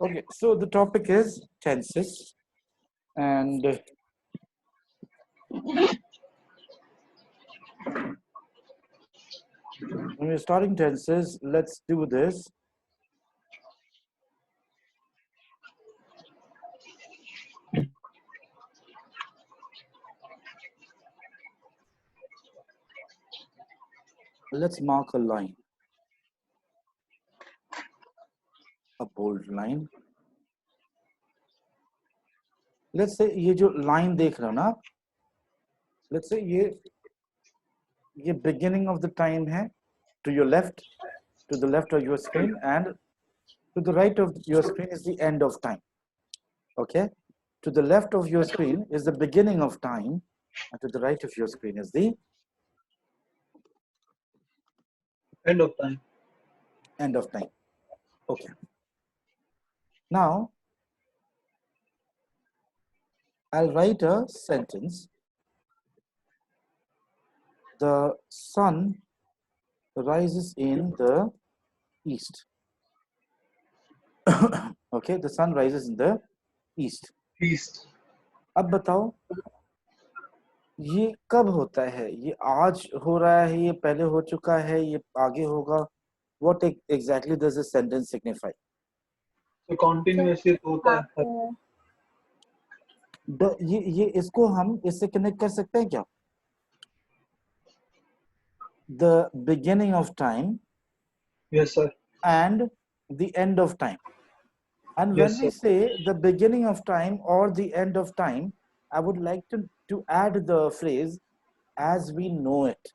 Okay, so the topic is tenses, and when we're starting tenses, let's do this. Let's mark a line, a bold line. Let's say ये जो line देख रहे हो ना, let's say ये beginning of the time है to your left, to the left of your screen, and to the right of your screen is the end of time. Okay, to the left of your screen is the beginning of time, and to the right of your screen is the End of time. end of time. Okay. Now, I'll write a sentence. The sun rises in the east. Okay, the sun rises in the east. East. अब बताओ ये कब होता है? ये आज हो रहा है, ये पहले हो चुका है, ये आगे होगा? What exactly does this sentence signify? So continuously होता है. ये इसको हम इससे कनेक्ट कर सकते हैं क्या? The beginning of time. Yes, sir. And the end of time. And Yes, when we sir. say the beginning of time or the end of time, I would like to add the phrase as we know it.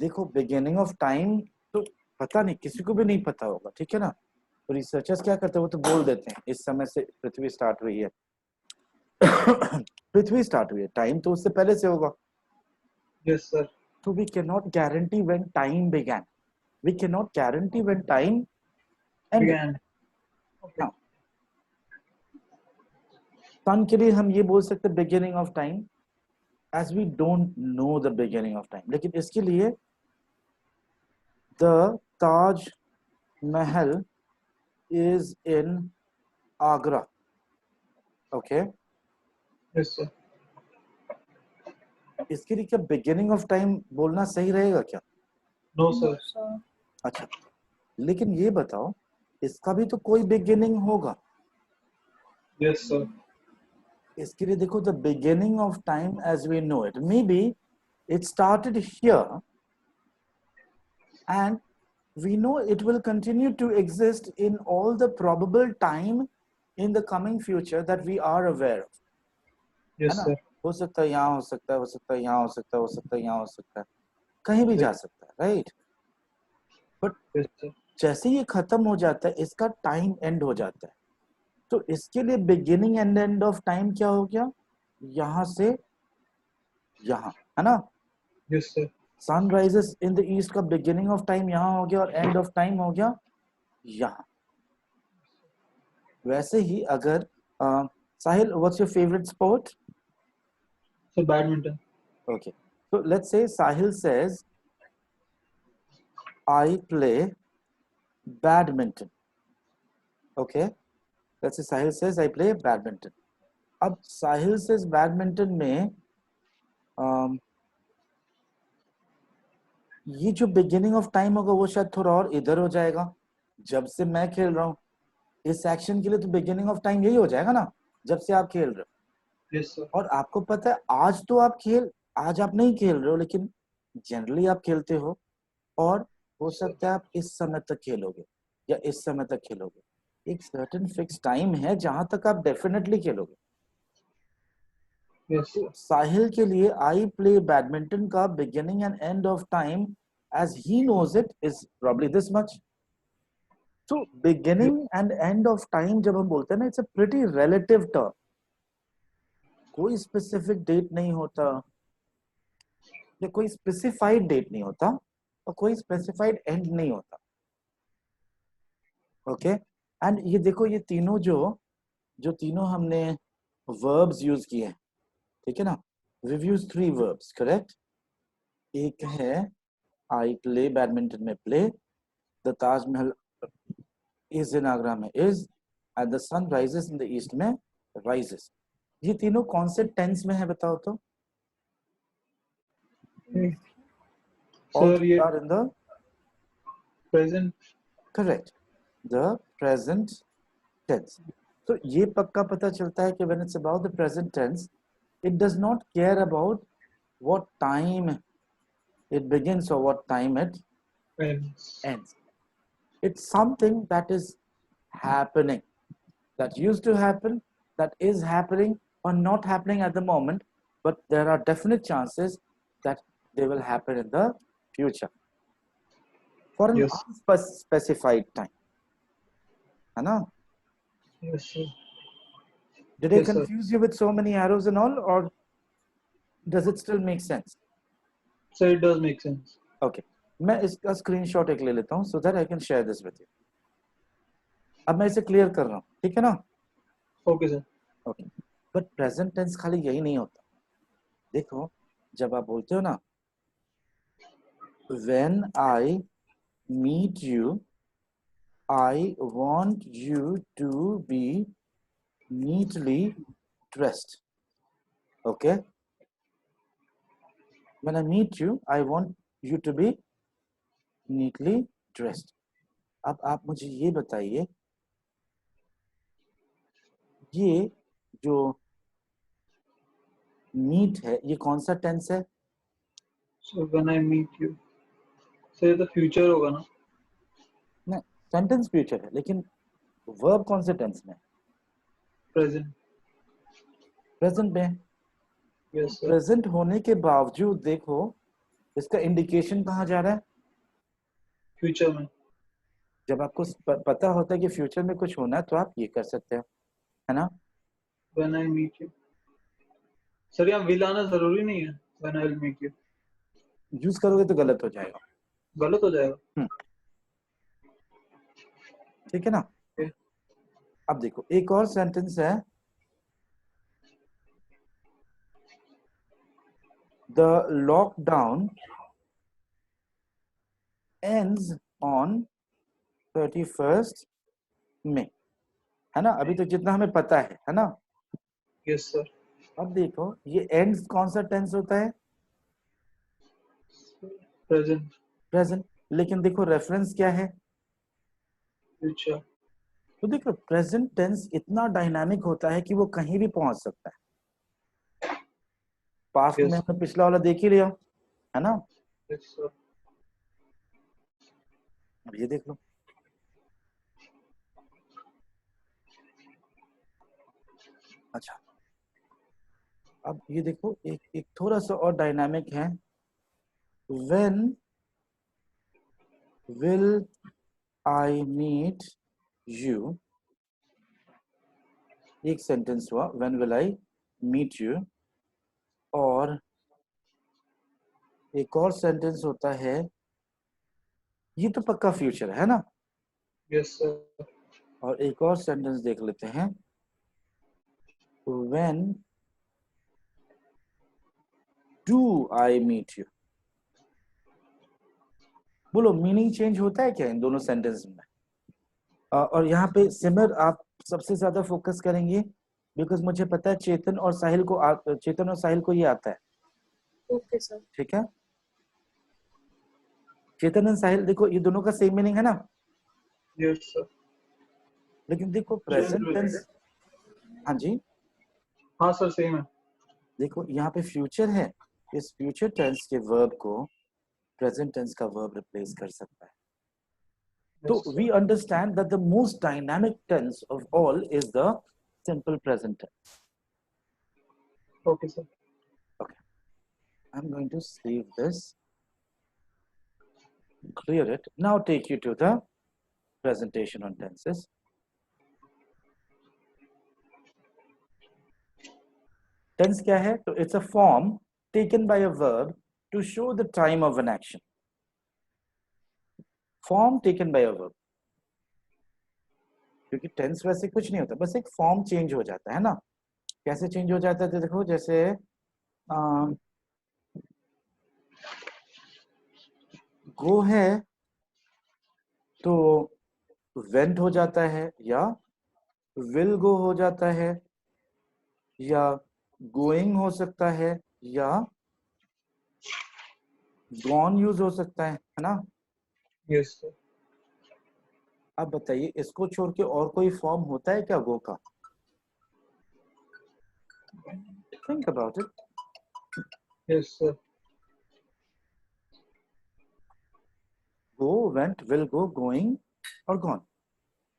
देखो beginning of time तो पता नहीं, किसी को भी नहीं पता होगा, ठीक है ना? तो रिसर्चर्स क्या करते हैं, वो तो बोल देते हैं इस समय से पृथ्वी स्टार्ट हुई है. पृथ्वी स्टार्ट हुई है, टाइम तो उससे पहले से होगा. Yes, sir. So we cannot guarantee when time began. We cannot guarantee when time ended. Began. Okay. Now, सन के लिए हम ये बोल सकते हैं beginning of time, as we don't know the beginning of time. लेकिन इसके लिए the Taj Mahal is in Agra. Okay. Yes, sir. इसके लिए क्या beginning of time बोलना सही रहेगा क्या? No, sir. अच्छा, लेकिन ये बताओ इसका भी तो कोई beginning होगा. Yes, sir. इसके लिए देखो the beginning of time as we know it. Maybe it started here and we know it will continue to exist in all the probable time in the coming future that we are aware of. Yes, sir. हो सकता है यहाँ हो सकता है, हो सकता है यहाँ हो सकता है, हो सकता है यहाँ हो सकता है, कहीं भी जा सकता है, राइट? But Yes, sir. जैसे ये खत्म हो जाता है इसका टाइम एंड हो जाता है. तो इसके लिए beginning and end of time क्या हो गया? यहाँ से यहाँ, है ना? Yes, sir. Sun rises in the east का बिगिनिंग ऑफ टाइम यहाँ हो गया और एंड ऑफ टाइम हो गया यहाँ. वैसे ही अगर Sahil, what's your favourite sport? So badminton. Okay, so let's say Sahil says I play badminton. Okay, let's say Sahil says I play badminton. अब Sahil says badminton में ये जो beginning of time होगा वो शायद थोड़ा और इधर हो जाएगा. जब से मैं खेल रहा हूँ इस एक्शन के लिए तो beginning of time यही हो जाएगा ना, जब से आप खेल रहे हो. Yes, sir. और आपको पता है आज तो आज आप नहीं खेल रहे हो, लेकिन जनरली आप खेलते हो और हो सकता है आप इस समय तक खेलोगे या इस समय तक खेलोगे. एक सर्टेन फिक्स टाइम है जहां तक आप डेफिनेटली खेलोगे. Yes, sir. साहिल के लिए आई प्ले बैडमिंटन का beginning and end of time as he knows it is probably this much. So beginning and end of time जब हम बोलते हैं ना, it's a pretty relative term. कोई स्पेसिफिक डेट नहीं होता या कोई स्पेसिफाइड डेट नहीं होता और कोई स्पेसिफाइड एंड नहीं होता. ओके, एंड ये देखो ये तीनों जो तीनों हमने वर्ब्स यूज किए हैं, ठीक है ना? we've used 3 verbs, correct? एक है आई प्ले बैडमिंटन में play, the Taj Mahal is in Agra में is, at the sun rises in the east में राइजेस। ये तीनों कौन से टेंस में है बताओ तो? All सर three ये are in the present. correct, the present tense. तो ये पक्का पता चलता है कि when it's about the present tense, it does not care about what time it begins or what time it ends. It's something that is happening, that used to happen, that is happening or not happening at the moment, but there are definite chances that they will happen in the future for an yes unspecified time. है ना? Yes sir. Did I Yes, sir. confuse you with so many arrows and all, or does it still make sense? So it does make sense. Okay, मैं इसका screenshot एक ले लेता हूँ so that I can share this with you. अब मैं इसे clear कर रहा हूँ, ठीक है ना? Okay, sir. Okay, but present tense खाली यही नहीं होता। देखो, जब आप बोलते हो ना, when I meet you, I want you to be neatly dressed. Okay? When I meet you, I want you to be neatly dressed. अब आप मुझे ये बताइए, ये जो मीट है ये कौन सा टेंस है? So when I meet you, so ये तो future होगा ना? नहीं, सेंटेंस फ्यूचर है, लेकिन वर्ब कौन से टेंस में? Present. प्रेजेंट में। Yes, sir. प्रेजेंट होने के बावजूद देखो इसका इंडिकेशन कहाँ जा रहा है? Future में। जब आपको पता होता है कि फ्यूचर में कुछ होना है तो आप ये कर सकते हो, है ना? When I meet you. Sir यहाँ will आना जरूरी नहीं है। When I will meet you. Use करोगे तो गलत हो जाएगा, गलत हो जाएगा। ठीक है ना? Okay. अब देखो एक और सेंटेंस है, the lockdown ends on 31st May, है ना? अभी तक जितना हमें पता है ना? Yes, sir. अब देखो ये ends कौन सा टेंस होता है? Present. प्रेजेंट। लेकिन देखो रेफरेंस क्या है? Future. तो देखो प्रेजेंट टेंस इतना डायनामिक होता है कि वो कहीं भी पहुंच सकता है। पास्ट में Yes. हमने पिछला वाला देख ही लिया, है ना? Yes, sir. अब ये देख लो, अच्छा अब ये देखो एक एक थोड़ा सा और डायनामिक है, when will I meet you, एक सेंटेंस हुआ when will I meet you, और एक और सेंटेंस होता है, ये तो पक्का फ्यूचर है ना? Yes, sir. और एक और सेंटेंस देख लेते हैं, when do I meet you। बोलो मीनिंग चेंज होता है क्या इन दोनों सेंटेंस में? और यहाँ पे सिमर आप सबसे ज्यादा फोकस करेंगे बिकॉज मुझे पता है चेतन और साहिल को ये आता है। Okay sir. ठीक है, चेतन और साहिल देखो ये दोनों का सेम मीनिंग है ना? Yes, sir. लेकिन देखो प्रेजेंट टेंस, हाँ जी हाँ सर सेम है। देखो यहाँ पे फ्यूचर है, इस फ्यूचर टेंस के वर्ब को प्रेजेंट टेंस का वर्ब रिप्लेस कर सकता है। Yes, So we understand that the most dynamic tense of all is the simple present tense. Okay, sir. Okay, I'm going to save this, clear it. Now take you to the presentation on tenses. Tense क्या है? तो it's a form taken by a verb to show the time of an action. Form taken by a verb. क्योंकि tense वैसे कुछ नहीं होता, बस एक फॉर्म चेंज हो जाता है ना? कैसे चेंज हो जाता है? तो देखो जैसे गो है तो वेंट हो जाता है या विल गो हो जाता है या गोइंग हो सकता है या गॉन यूज हो सकता है ना? Yes sir. अब बताइए इसको छोड़ के और कोई फॉर्म होता है क्या गो का? Think about it. Yes sir. Go, went, will go, going और गॉन.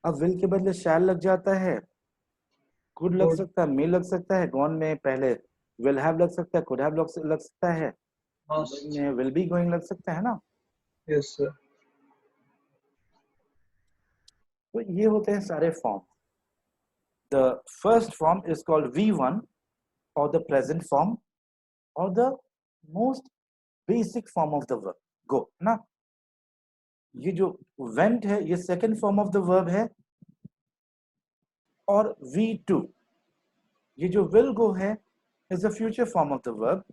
अब विल के बदले शैल लग जाता है, कुड लग गुड। सकता है, मे लग सकता है, गॉन में पहले विल हैव लग सकता है, कुड हैव लग सकता है, हाँ। में विल बी गोइंग लग सकता है ना? Yes sir. तो ये होते हैं सारे form. The first form is called V1 और द प्रेजेंट फॉर्म और the most basic form of the verb go ना. ये जो वेंट है ये second form of the verb है. और V2 ये जो विल गो है is the future form of the verb.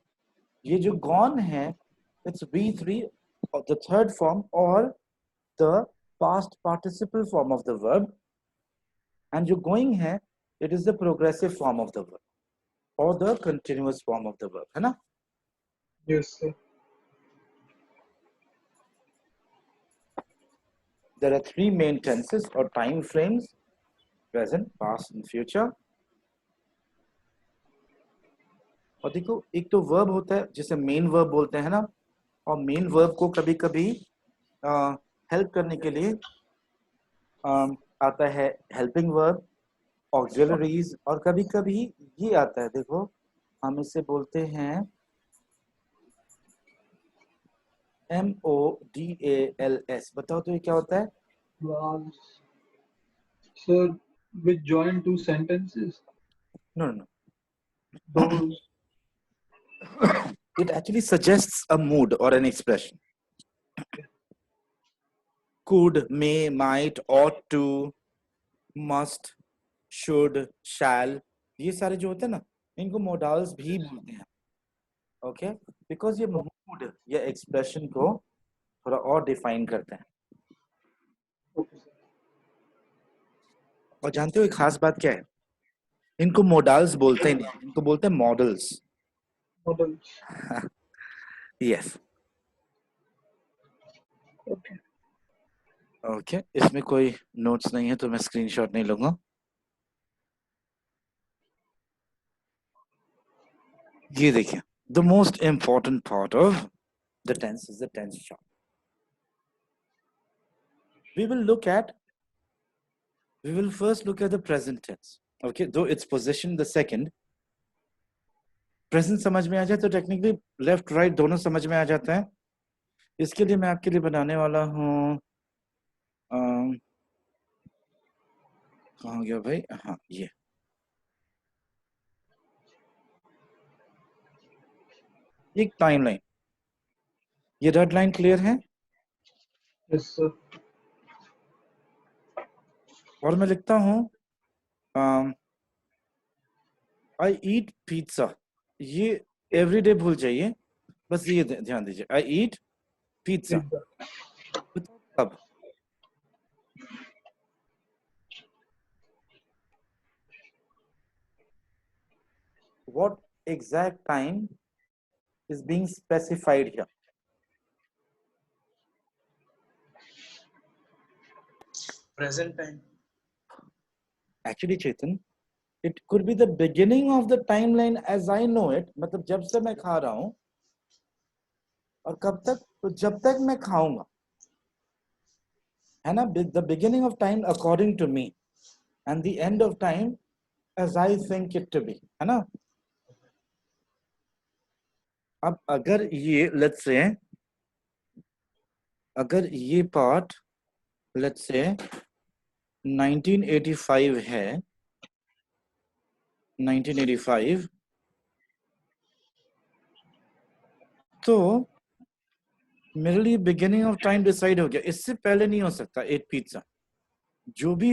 ये जो गॉन है इट्स V3 और द थर्ड फॉर्म और the past participle form of the verb. And जो गोइंग है it is the progressive form of the verb और the continuous form of the verb है ना. Yes sir. There are three main tenses or time frames: present, past and future. और देखो एक तो verb होता है जिसे मेन वर्ब बोलते हैं ना. और मेन वर्ब को कभी कभी हेल्प करने के लिए आता है हेल्पिंग वर्ब, ऑक्सिलरीज और कभी कभी ये आता है. देखो हम इसे बोलते हैं MODALS. बताओ तो ये क्या होता है? Was sir which join two sentences? No no. Those. It actually suggests a mood or an expression. Could, may, might, ought to, must, should, shall, ये सारे जो होते हैं ना इनको मोडाल्स भी बोलते हैं. ओके, बिकॉज ये मूड या एक्सप्रेशन को थोड़ा और डिफाइन करते हैं. Okay sir. और जानते हो एक खास बात क्या है? इनको मोडाल्स बोलते ही नहीं, इनको बोलते हैं models. Models. Yes. Okay. Okay, इसमें कोई नोट्स नहीं है तो मैं स्क्रीनशॉट नहीं लूंगा. ये देखिए the most important part of the tense is the tense chart. we will first look at the present tense. Okay, though its position the second. Present समझ में आ जाए तो टेक्निकली लेफ्ट राइट दोनों समझ में आ जाता है. इसके लिए मैं आपके लिए बनाने वाला हूँ कहाँ गया भाई? हाँ, ये एक टाइमलाइन. ये रेड लाइन क्लियर है? Yes sir. और मैं लिखता हूँ आई ईट पिज्जा. ये एवरीडे भूल जाइए, बस ये ध्यान दीजिए. आई ईट पिज्जा. Pizza. कब? what exact time is being specified here? Present time. Actually Chetan, it could be the beginning of the timeline as I know it. मतलब जब से मैं खा रहा हूं और कब तक? तो जब तक मैं खाऊंगा है ना. the beginning of time according to me and the end of time as I think it to be, है ना. अब अगर ये let's say अगर ये पार्ट let's say 1985 है, 1985, तो मेरे लिए बिगिनिंग ऑफ टाइम डिसाइड हो गया. इससे पहले नहीं हो सकता. एट पिज्जा जो भी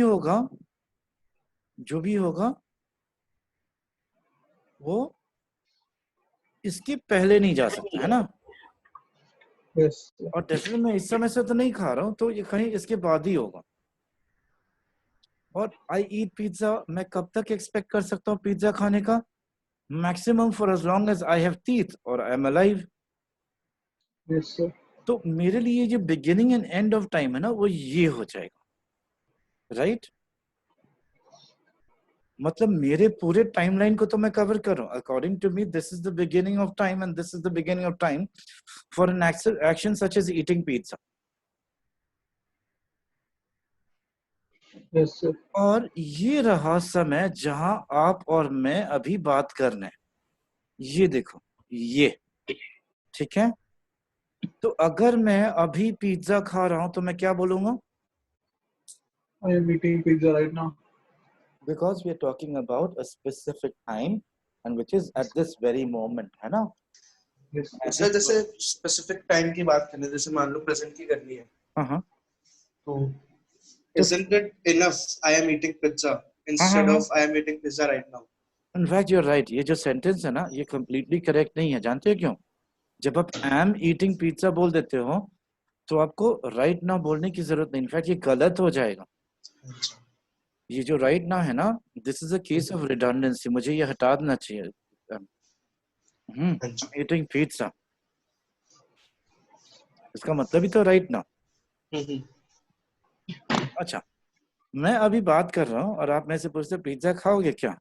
होगा वो इसके पहले नहीं जा सकता है ना. Yes sir. और डेफिनेटली मैं इस समय से तो नहीं खा रहा हूँ तो ये कहीं इसके बाद ही होगा. और आई ईट पिज्जा, मैं कब तक एक्सपेक्ट कर सकता हूँ पिज्जा खाने का? Maximum for as long as I have teeth और I am alive. Yes, sir. तो मेरे लिए जो beginning and end of time है ना, वो ये हो जाएगा, राइट? मतलब मेरे पूरे टाइमलाइन को तो मैं कवर कर रहा हूँ। According to me this is the beginning of time and this is the beginning of time for an action such as eating pizza. Yes, sir. और ये रहा समय जहां आप और मैं अभी बात कर रहे हैं, ये देखो, ये ठीक है। तो अगर मैं अभी पिज्जा खा रहा हूं तो मैं क्या बोलूंगा? I am eating pizza right now. Because we are talking about a specific time and which is at this very moment, है ना? Yes, sir. सर जैसे स्पेसिफिक टाइम की बात करनी है, जैसे मान लो प्रेजेंट की करनी है, हाँ तो isn't it enough I am eating pizza instead हाँ, of I am eating pizza right now? In fact you are right. ये जो सेंटेंस है ना, ये कंप्लीटली करेक्ट नहीं है। जानते हो क्यों? जब आप एम ईटिंग पिज्जा बोल देते हो तो आपको राइट नाउ बोलने की जरूरत नहीं। इनफैक्ट ये गलत हो जाएगा। अच्छा, ये जो राइट नाउ है ना, this is a case of redundancy, मुझे ये हटा देना चाहिए। अच्छा, ईटिंग पिज्जा, इसका मतलब ही तो राइट नाउ। हम्म, अच्छा, मैं अभी बात कर रहा हूँ और आप मेरे से पूछते पिज्जा खाओगे क्या,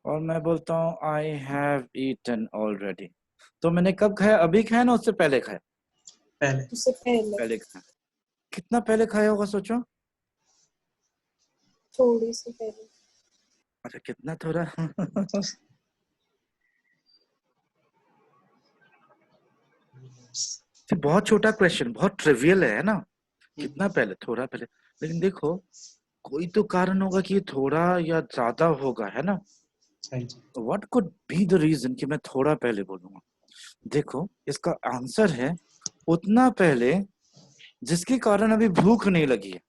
और मैं बोलता हूँ आई हैव ईटन ऑलरेडी। तो मैंने कब खाया? अभी खाया ना उससे पहले खाया? पहले उससे पहले पहले खाया। कितना पहले खाया होगा सोचो? थोड़ी सी पहले। अच्छा, कितना थोड़ा? ये बहुत छोटा क्वेश्चन, बहुत ट्रिवियल है ना? कितना पहले? थोड़ा पहले। लेकिन देखो, कोई तो कारण होगा कि ये थोड़ा या ज्यादा होगा, है ना? हाँ जी, what could be the reason कि मैं थोड़ा पहले बोलूंगा? देखो, इसका आंसर है उतना पहले जिसके कारण अभी भूख नहीं लगी है,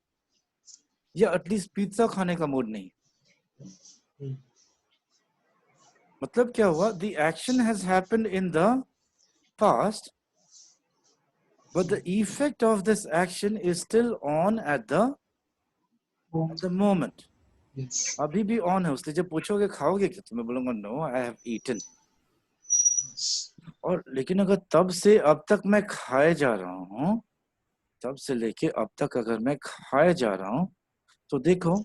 या एटलीस्ट पिज्जा खाने का मूड नहीं। मतलब क्या हुआ? The action has happened in the past but the effect of this action is still on at the moment. yes, अभी भी ऑन है। उससे जब पूछोगे खाओगे क्या, तो मैं बोलूंगा नो आई हैव ईटन। और लेकिन अगर तब से अब तक मैं खाए जा रहा हूँ, तब से लेके अब तक अगर मैं खाए जा रहा हूँ, तो देखो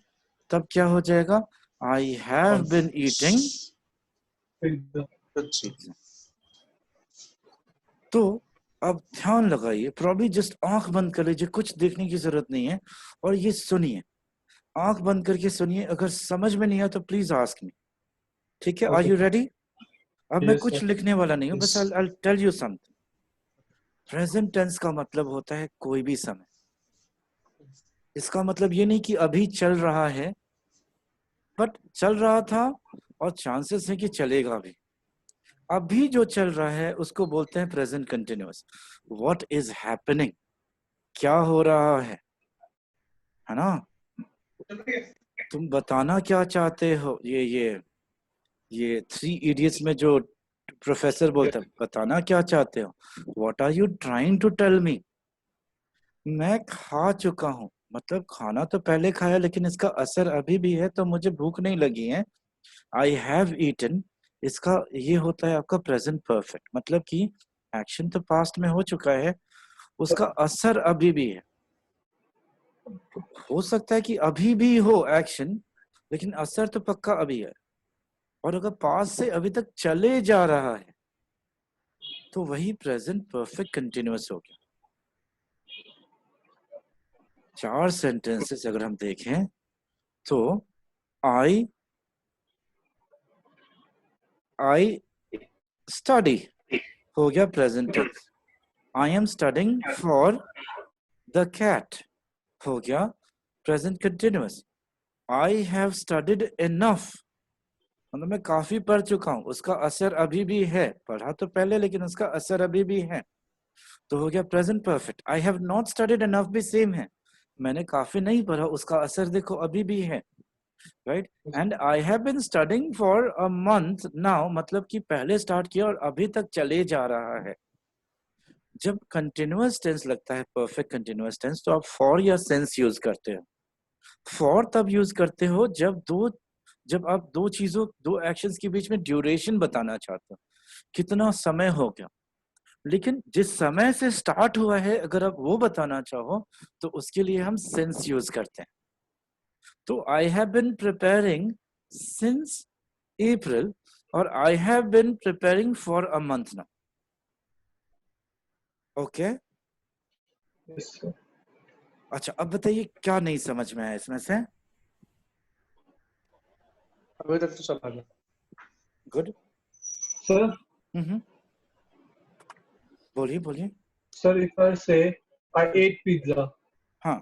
तब क्या हो जाएगा? आई हैव बिन ईटिंग Pizza. अच्छा, तो अब ध्यान लगाइए, प्रॉब्ली जस्ट आंख बंद कर लीजिए, कुछ देखने की जरूरत नहीं है, और ये सुनिए, आंख बंद करके सुनिए। अगर समझ में नहीं आया तो प्लीज आस्क मी, ठीक है? Are Okay. You ready? अब मैं Yes, कुछ sir. लिखने वाला नहीं हूँ, बस Yes. I'll tell you something. Present tense का मतलब होता है कोई भी समय। इसका मतलब ये नहीं कि अभी चल रहा है, बट चल रहा था और चांसेस है कि चलेगा भी। अभी जो चल रहा है उसको बोलते हैं present continuous. What is happening, क्या हो रहा है ना? तुम बताना क्या चाहते हो? ये 3 इडियट्स में जो प्रोफेसर बोलता है, बताना क्या चाहते हो? What are you trying to tell me? मैं खा चुका हूँ, मतलब खाना तो पहले खाया, लेकिन इसका असर अभी भी है, तो मुझे भूख नहीं लगी है। आई हैव ईटन, इसका ये होता है आपका प्रेजेंट परफेक्ट, मतलब कि एक्शन तो पास्ट में हो चुका है, उसका असर अभी भी है। हो सकता है कि अभी भी हो एक्शन, लेकिन असर तो पक्का अभी है। और अगर पास्ट से अभी तक चले जा रहा है तो वही प्रेजेंट परफेक्ट कंटिन्यूअस हो गया। 4 सेंटेंसेस अगर हम देखें तो आई स्टडी हो गया present tense. I am studying for the CAT हो गया present continuous. I have studied enough, मतलब मैं काफी पढ़ चुका हूं, उसका असर अभी भी है। पढ़ा तो पहले, लेकिन उसका असर अभी भी है, तो हो गया present perfect. I have not studied enough भी सेम है, मैंने काफी नहीं पढ़ा, उसका असर देखो अभी भी है, right? And I have been studying for a month now, मतलब कि पहले स्टार्ट किया और अभी तक चले जा रहा है। जब कंटिन्यूअस टेंस लगता है, परफेक्ट कंटिन्यूअस टेंस, तो आप फॉर या सिंस यूज करते हो। फॉर तब यूज करते हो जब आप दो एक्शंस के बीच में ड्यूरेशन बताना चाहते हो, कितना समय हो गया। लेकिन जिस समय से स्टार्ट हुआ है अगर आप वो बताना चाहो तो उसके लिए हम सिंस यूज करते हैं। तो I have been preparing since April और I have been preparing for a month now. Okay, Yes, sir. अच्छा अब बताइए क्या नहीं समझ में आया इसमें से। अभी तक तो चला गया। गुड। Sir, बोलिए बोलिए। sir, if I say I ate pizza, हाँ,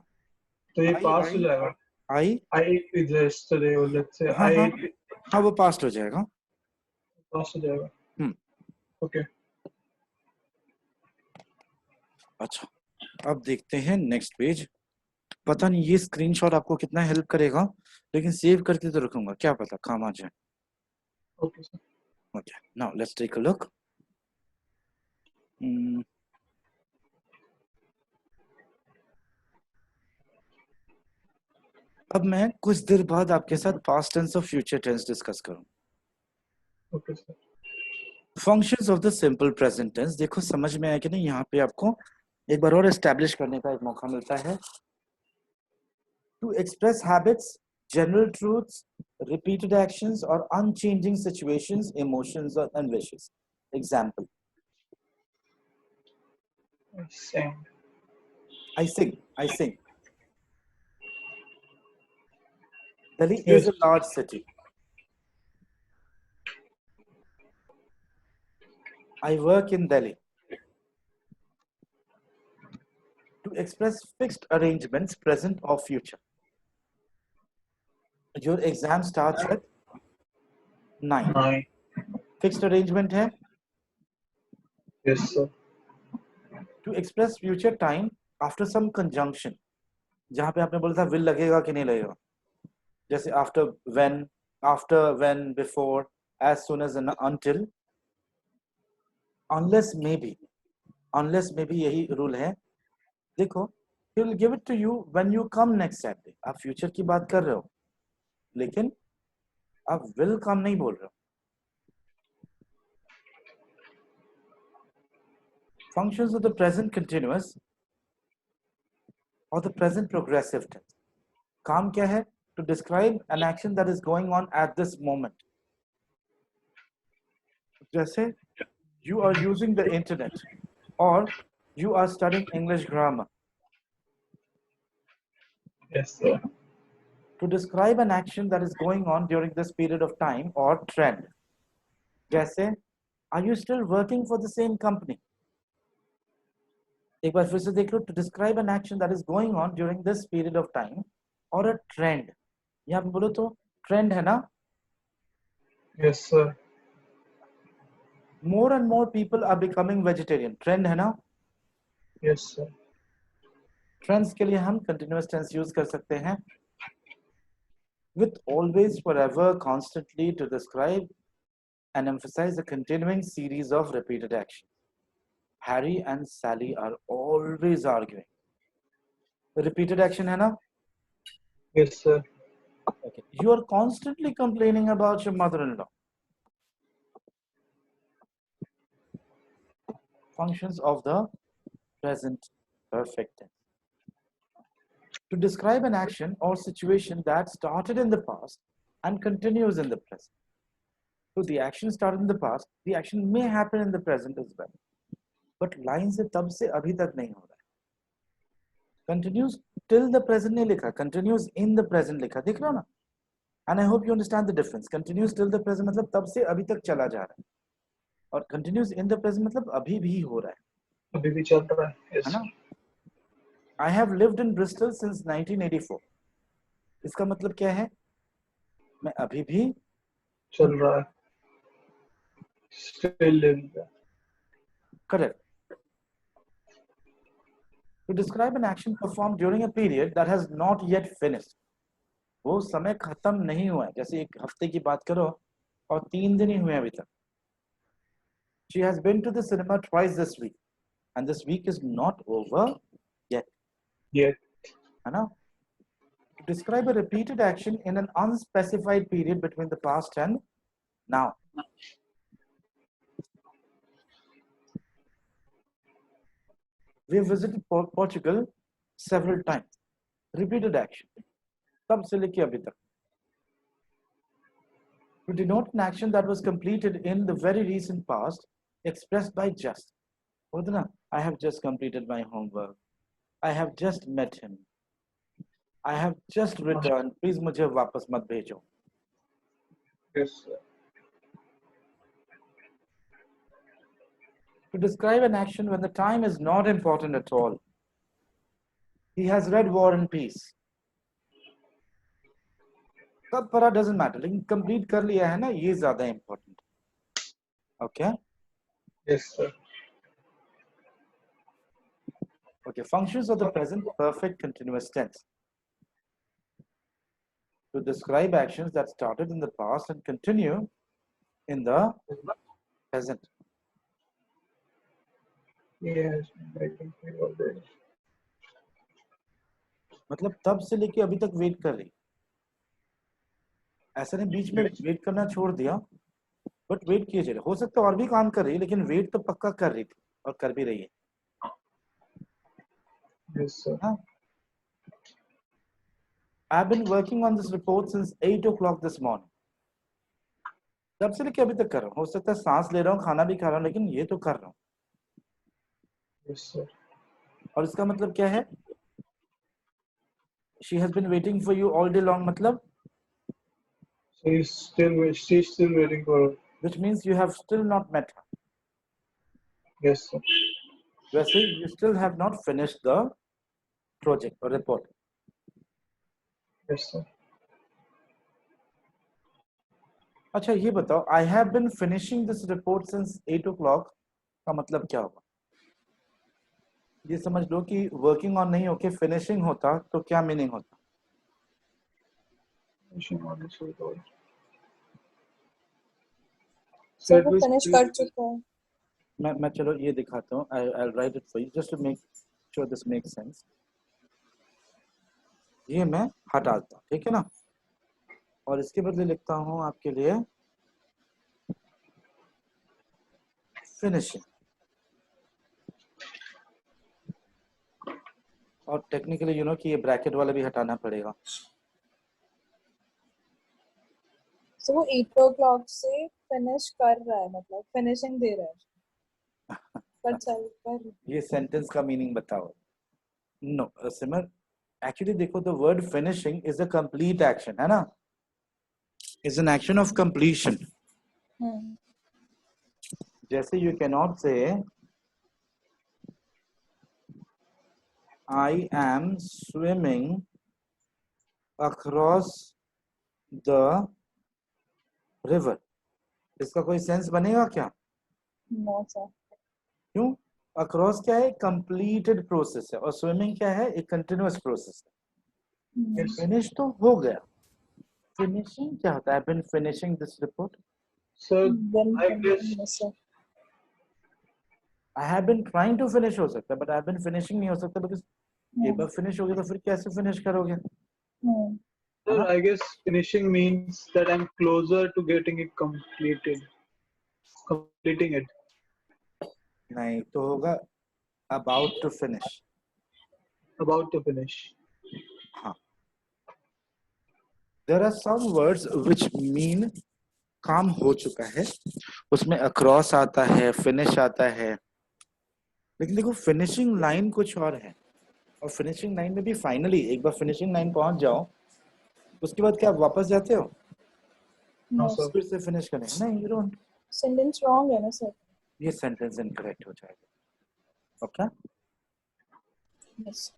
तो ये आई पास हो आई जाएगा. आई I ate pizza yesterday, or let's say हाँ I हाँ ate हाँ, वो पास्ट हो जाएगा। पास हो जाएगा. हम्म, Okay. अच्छा अब देखते हैं नेक्स्ट पेज। पता नहीं ये स्क्रीनशॉट आपको कितना हेल्प करेगा, लेकिन सेव करके तो रखूंगा, क्या पता काम आ जाए। Okay, sir. Okay, now let's take a look. अब मैं कुछ देर बाद आपके साथ पास्ट टेंस और फ्यूचर टेंस डिस्कस करूं। Okay, sir. Functions of the simple present tense, देखो समझ में आया कि नहीं, यहाँ पे आपको एक बार और एस्टैब्लिश करने का एक मौका मिलता है। To express habits, general truths, repeated actions और unchanging situations, emotions and wishes. Example, Same. I sing. Delhi is Yes. a large city. I work in Delhi. To express fixed arrangements, present or future. Your exam starts at 9. 9. Fixed arrangement है. Yes, sir. To express future time after some conjunction. जहाँ पे आपने बोला था will लगेगा कि नहीं लगेगा, जैसे after when, before, as soon as and until, unless maybe यही रूल है। देखो, he will give it to you when you come next Saturday। आप फ्यूचर की बात कर रहे हो लेकिन आप will come नहीं बोल रहे हो। Functions of the present continuous or the present progressive tense। काम क्या है? To describe an action that is going on at this moment। जैसे you are using the internet or you are studying English grammar। Yes, sir. To describe an action that is going on during this period of time or trend। जैसे are you still working for the same company। एक बार फिर से देख लो। To describe an action that is going on during this period of time or a trend। यहाँ पे बोलो तो trend है ना। Yes, sir. More and more people are becoming vegetarian। Trend है ना। Yes, sir. ट्रेंड्स के लिए हम कंटिन्यूअस टेंस यूज कर सकते हैं with always, forever, constantly to describe and emphasize a continuing series of repeated actions। Harry and Sally are always arguing। Repeated action है ना। Yes, sir. Okay. You are constantly complaining about your mother-in-law। Functions of the present perfect tense। To describe an action or situation that started in the past and continues in the present। So the action started in the past, the action may happen in the present as well, but line से तब से अभी तक नहीं हो रहा है। Continues till the present नहीं लिखा, continues in the present लिखा, दिख रहा ना। And I hope you understand the difference। Continues till the present मतलब तब से अभी तक चला जा रहा है, और continues in the present मतलब अभी भी हो रहा है। अभी भी चल रहा है. Yes, है ना। sir. I have lived in Bristol since 1984। इसका मतलब क्या है? मैं अभी भी चल रहा है. Still living there. correct। To describe an action performed during a period that has not yet finished। वो समय खत्म नहीं हुआ है, जैसे एक हफ्ते की बात करो और 3 दिन ही हुए अभी तक। She has been to the cinema twice this week and this week is not over yet। Yet. है ना। To Describe a repeated action in an unspecified period between the past and now. We have visited Portugal several times. Repeated action. तब से लेके अभी तक. To denote an action that was completed in the very recent past, expressed by just. बोलते ना, I have just completed my homework. I have just met him. I have just returned. Please मुझे वापस मत भेजो. Yes, sir. To describe an action when the time is not important at all. He has read War and Peace. कब पढ़ा doesn't matter, लेकिन complete कर लिया है ना, ये ज़्यादा important. Okay? Yes, sir. Okay, functions of the present perfect continuous tense. To describe actions that started in the past and continue in the present. Yes, I can feel all this. मतलब तब से लेके अभी तक wait कर रही. ऐसा नहीं बीच में वेट करना छोड़ दिया, बट वेट किए जा रहे. हो सकता है और भी काम कर रही है, लेकिन वेट तो पक्का कर रही थी और कर भी रही है. Yes, sir. हाँ. I've been working on this report since 8 o'clock this morning. तब से लेके अभी तक कर रहा हूँ. हो सकता है सांस ले रहा हूँ, खाना भी खा रहा हूँ, लेकिन ये तो कर रहा हूँ. Yes, sir. और इसका मतलब क्या है? She has been waiting for you all day long. मतलब So she's still waiting for. which means you have still not met her. Yes, sir. वैसे you still have not finished the project or report. Yes, sir. अच्छा ये बताओ, I have been finishing this report since 8 o'clock का मतलब क्या होगा? ये समझ लो कि working on नहीं होके finishing होता तो क्या meaning होता? Finishing on this report. Sir वो फिनिश कर चुका है. मैं चलो ये दिखाता हूँ. I'll write it for you just to make sure this makes sense. ये मैं हटा देता हूँ, ठीक है ना? और इसके बदले लिखता हूँ आपके लिए finishing. और टेक्निकली यू नो कि ये ब्रैकेट वाला भी हटाना पड़ेगा. सो वो 8 o'clock से फिनिश कर रहा है, मतलब फिनिशिंग दे रहा है. पर चल कर. ये सेंटेंस का मीनिंग बताओ. नो सिमर, एक्चुअली देखो the word finishing is a complete action, है ना? Is an action of completion. जैसे यू कैन नॉट से I am swimming across the river. इसका कोई सेंस बनेगा क्या? No sir. क्यों? अक्रॉस क्या है? कंप्लीटेड प्रोसेस है, और स्विमिंग क्या है? एक कंटिन्यूअस प्रोसेस है. Yes. फिनिश तो हो गया. फिनिशिंग क्या होता है? I've been finishing this report. Sir, Then I guess. yes, sir. I have been trying to finish हो सकता है, but I've been finishing नहीं हो सकता, because एक बार फिनिश हो गया तो फिर कैसे फिनिश करोगे? Sir, I guess finishing means that I'm closer to getting it completed. Completing it. नहीं तो होगा about to finish. About to finish. हाँ. There are some words which mean काम हो चुका है, उसमें across आता है, finish आता है, लेकिन देखो finishing line कुछ और है. और finishing line में भी finally एक बार finishing line पहुंच जाओ, उसके बाद क्या आप वापस जाते हो? No, No, sir. फिर से finish करने? नहीं, you don't. सेंटेंस रॉन्ग है ना सर. ये sentence incorrect हो जाएगा. Okay? Yes.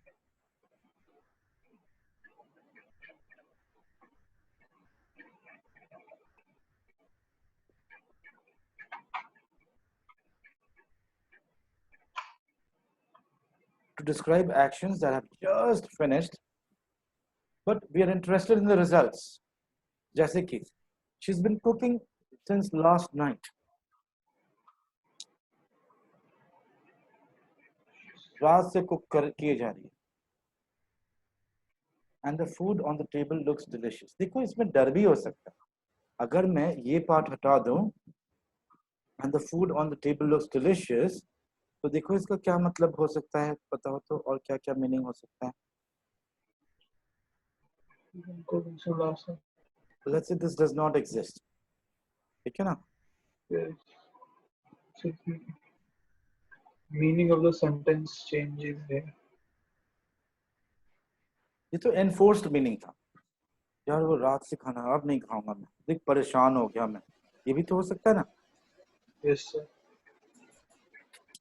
To describe actions that have just finished, but we are interested in the results. जैसे कि she's been cooking since last night. रात से कुक किए जा रही है. and the food on the table looks delicious. देखो इसमें डर भी हो सकता है, अगर मैं ये पार्ट हटा दूं and the food on the table looks delicious, तो देखो इसका क्या मतलब हो सकता है, पता हो तो, और क्या क्या मीनिंग हो सकता है. Let's say this does not exist, ठीक है ना. Meaning of the sentence changes here. ये तो enforced meaning था, यार वो रात से खाना अब नहीं खाऊंगा मैं, देख परेशान हो गया मैं, ये भी तो हो सकता है ना. Yes, sir.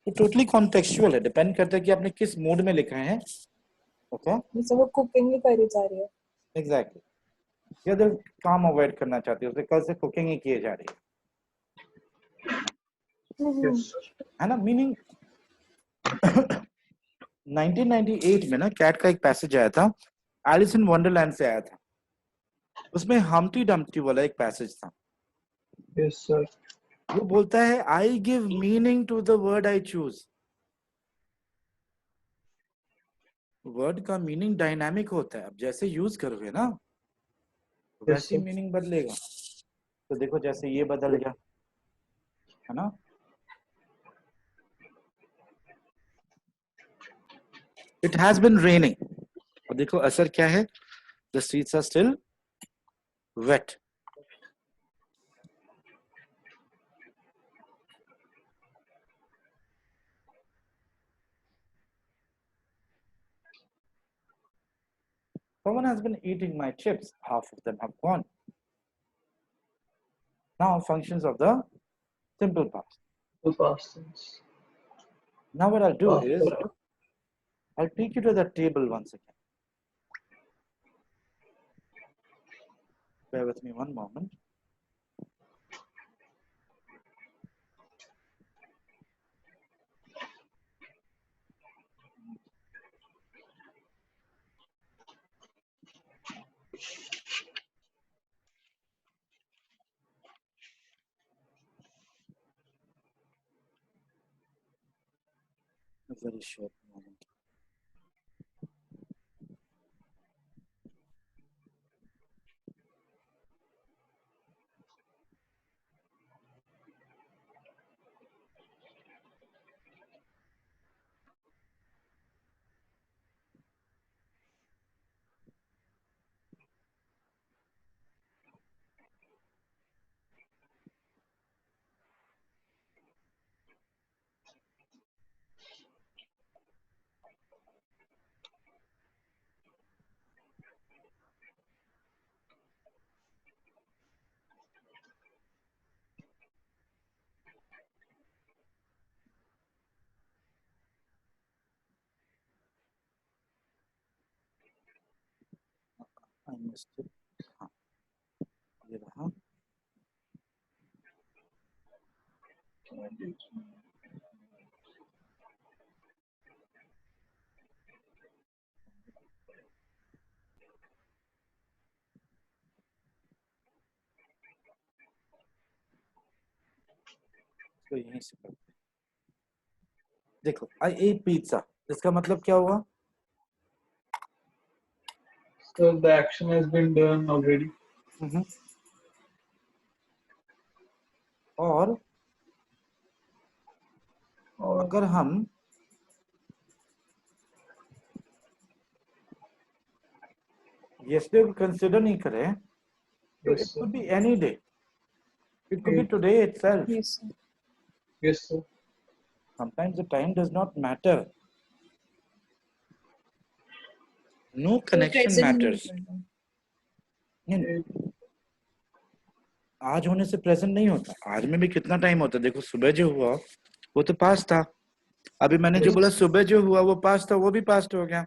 तो टोटली कॉन्टेक्चुअल है, डिपेंड करता है कि आपने किस मूड में लिखा है. ओके, जैसे वो कुकिंग ही करी जा रही है. एग्जैक्टली. ये अगर काम अवॉइड करना चाहती है, उसे कल से कुकिंग ही किए जा रही है, Yes, sir. है ना. मीनिंग 1998 में ना कैट का एक पैसेज आया था, एलिस इन वंडरलैंड से आया था, उसमें हम्टी डम्प्टी वाला एक पैसेज था. Yes, sir. वो बोलता है I give meaning to the word I choose. Word का मीनिंग डायनामिक होता है, अब जैसे यूज करोगे ना वैसी sir. मीनिंग बदलेगा. तो देखो जैसे ये बदल गया, है ना. इट हैज बीन रेनिंग, और देखो असर क्या है, the streets are still wet. Someone has been eating my chips, half of them have gone. Now functions of the simple past. The past tense. Now what I'll do is After. I'll take you to the table once again. Bear with me one moment. A very short moment. I missed it. हाँ, ये रहा. तो यहीं से करते हैं. देखो I ate pizza, इसका मतलब क्या हुआ. So the action has been done already. और Or अगर हम yesterday को कंसिडर नहीं करें तो yes, it sir. could be any day, it could be It- today itself. Yes, sir. Yes, sir. Sometimes the time does not matter, no connection Present matters. moment. नहीं, आज होने से प्रेजेंट नहीं होता, आज में भी कितना टाइम होता है. देखो सुबह जो हुआ वो तो पास्ट था, अभी मैंने जो बोला सुबह जो हुआ वो पास्ट था, वो भी पास्ट हो गया.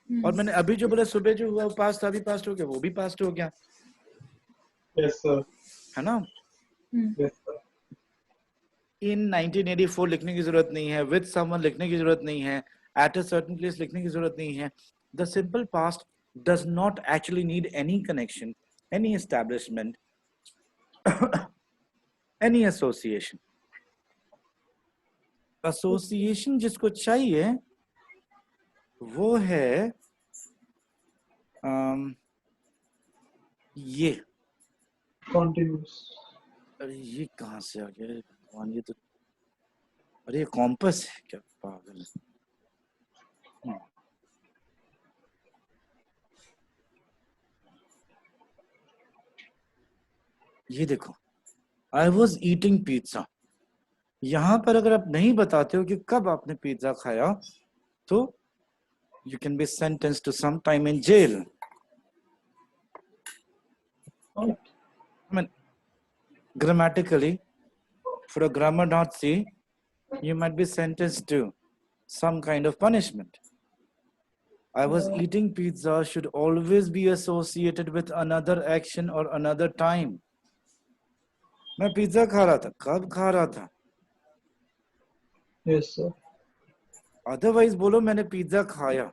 और मैंने अभी जो बोला सुबह जो हुआ वो पास्ट था, अभी पास्ट हो गया, वो भी पास्ट हो गया, Yes, sir. है ना. Yes, sir. इन 1984 लिखने की जरूरत नहीं है, विद समवन लिखने की जरूरत नहीं है, एट अ सर्टेन प्लेस लिखने की जरूरत नहीं है. The simple past does not actually need any connection, any establishment, any association. Association जिसको चाहिए वो है ये Continuous. अरे ये कहाँ से आ गया भगवान, ये तो, अरे ये कॉम्पस है क्या, पागल। ये देखो, आई वॉज ईटिंग पिज्जा। यहां पर अगर आप नहीं बताते हो कि कब आपने पिज्जा खाया, तो you can be sentence to some time in jail. I mean, grammatically, for a grammar Nazi, you might be sentenced to some kind of punishment. I was eating pizza should always be associated with another action or another time. मैं pizza खा रहा था, कब खा रहा था? Yes, sir. Otherwise बोलो मैंने पिज्जा खाया।